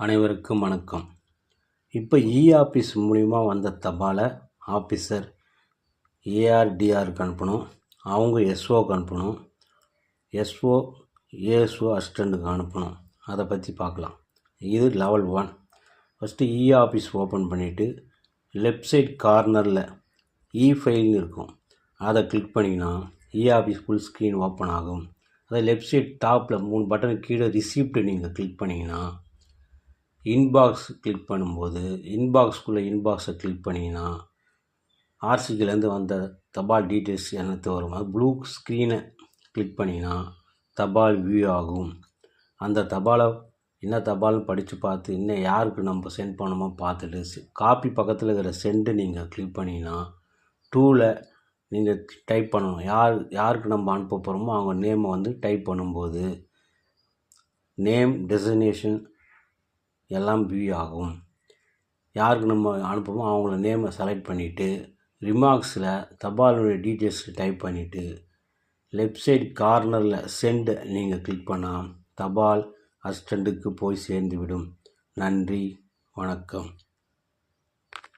அனைவருக்கும் வணக்கம். இப்போ ஆஃபீஸ் மூலிமா வந்த தபாலை ஆஃபீஸர் ஏஆர்டிஆருக்கு அனுப்பணும். அவங்க எஸ்ஓக்கு அனுப்பணும். எஸ்ஓ ஏஎஸ்ஓ அசிஸ்டண்ட்டுக்கு அனுப்பணும். அதை பற்றி பார்க்கலாம். இது லெவல் 1. ஃபஸ்ட்டு ஆஃபீஸ் ஓப்பன் பண்ணிவிட்டு லெஃப்ட் சைட் கார்னரில் ஃபைல்னு இருக்கும். அதை கிளிக் பண்ணிங்கன்னா ஆஃபீஸ் ஃபுல் ஸ்க்ரீன் ஓப்பன் ஆகும். அதை லெஃப்ட் சைட் டாப்பில் 3 பட்டன் கீழே ரிசிப்ட் நீங்கள் கிளிக் பண்ணிங்கன்னா இன்பாக்ஸ் கிளிக் பண்ணும்போது இன்பாக்ஸை கிளிக் பண்ணிங்கன்னா ஆர்சிக்கிலேருந்து வந்த தபால் டீட்டெயில்ஸ் எனக்கு வரும். அது ப்ளூ ஸ்க்ரீனை கிளிக் பண்ணிங்கன்னா தபால் வியூ ஆகும். அந்த தபாலை என்ன தபால்னு படித்து பார்த்து இன்னும் யாருக்கு நம்ம சென்ட் பண்ணணுமோ பார்த்துட்டு காப்பி பக்கத்தில் இருக்கிற சென்டு நீங்கள் கிளிக் பண்ணிங்கன்னா டூவில் நீங்கள் டைப் பண்ணணும். யாருக்கு நம்ம அனுப்ப போகிறோமோ அவங்க நேமை வந்து டைப் பண்ணும்போது நேம் டெசிக்னேஷன் எல்லாம் வியூ ஆகும். யாருக்கு நம்ம அனுப்புமோ அவங்கள நேமை செலக்ட் பண்ணிவிட்டு ரிமார்க்ஸில் தபாலுடைய டீட்டெயில்ஸ் டைப் பண்ணிவிட்டு லெஃப்ட் சைடு கார்னரில் சென்ட் நீங்கள் கிளிக் பண்ணால் தபால் அசிஸ்டண்ட்டுக்கு போய் சேர்ந்துவிடும். நன்றி, வணக்கம்.